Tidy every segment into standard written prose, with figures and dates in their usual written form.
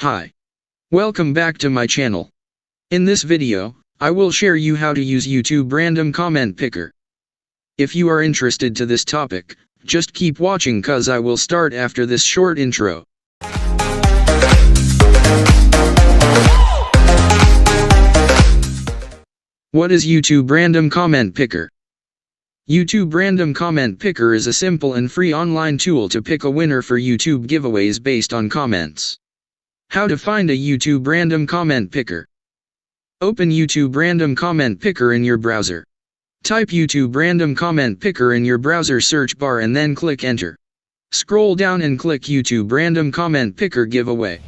Hi. Welcome back to my channel. In this video, I will share you how to use YouTube Random Comment Picker. If you are interested to this topic, just keep watching cause I will start after this short intro. What is YouTube Random Comment Picker? YouTube Random Comment Picker is a simple and free online tool to pick a winner for YouTube giveaways based on comments. How to find a YouTube Random Comment Picker. Open YouTube Random Comment Picker in your browser. Type YouTube Random Comment Picker in your browser search bar and then click Enter. Scroll down and click YouTube Random Comment Picker Giveaway.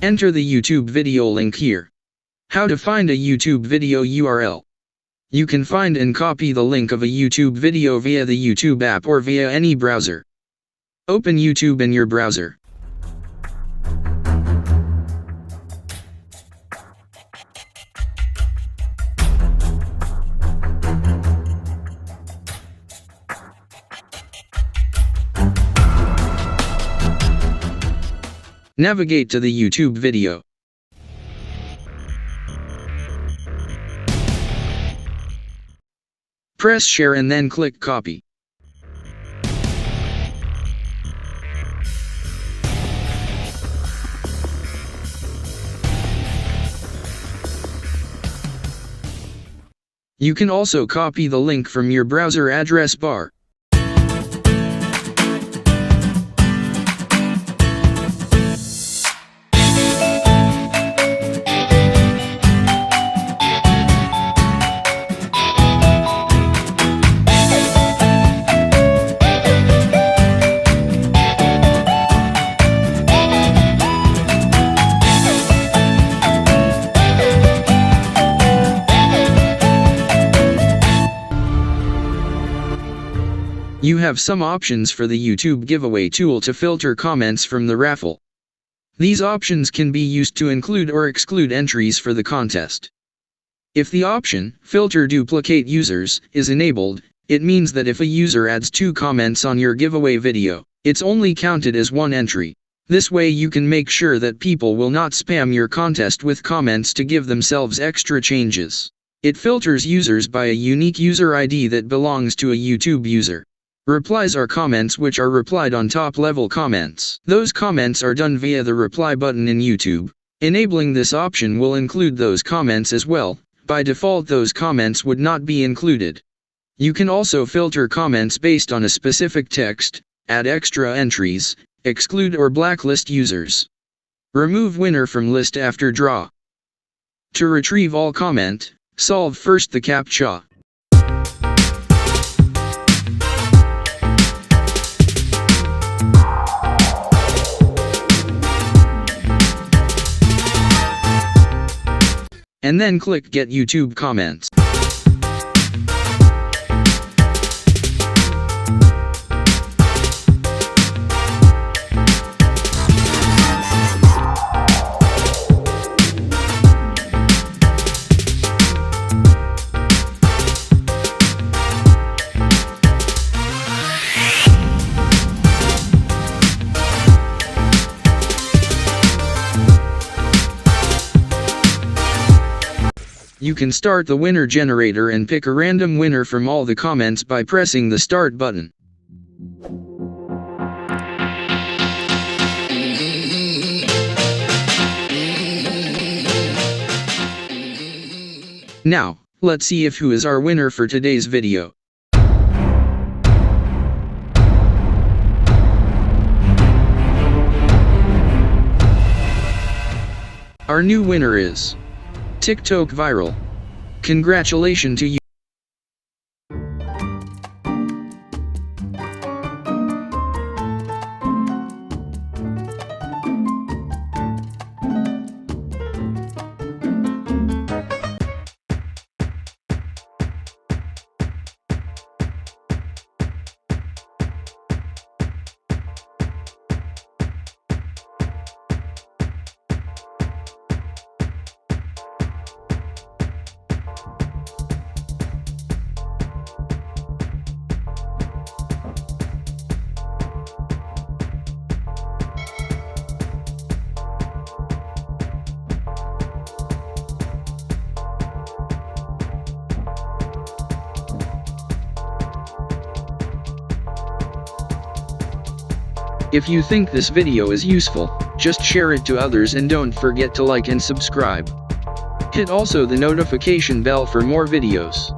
Enter the YouTube video link here. How to find a YouTube video URL. You can find and copy the link of a YouTube video via the YouTube app or via any browser. Open YouTube in your browser. Navigate to the YouTube video. Press share and then click copy. You can also copy the link from your browser address bar. You have some options for the YouTube giveaway tool to filter comments from the raffle. These options can be used to include or exclude entries for the contest. If the option, Filter Duplicate Users, is enabled, it means that if a user adds 2 comments on your giveaway video, it's only counted as 1 entry. This way you can make sure that people will not spam your contest with comments to give themselves extra changes. It filters users by a unique user ID that belongs to a YouTube user. Replies are comments which are replied on top-level comments. Those comments are done via the reply button in YouTube. Enabling this option will include those comments as well. By default, those comments would not be included. You can also filter comments based on a specific text, add extra entries, exclude or blacklist users. Remove winner from list after draw. To retrieve all comment, solve first the CAPTCHA. And then click Get YouTube Comments. You can start the winner generator and pick a random winner from all the comments by pressing the Start button. Now, let's see who is our winner for today's video. Our new winner is TikTok Viral. Congratulations to you. If you think this video is useful, just share it to others and don't forget to like and subscribe. Hit also the notification bell for more videos.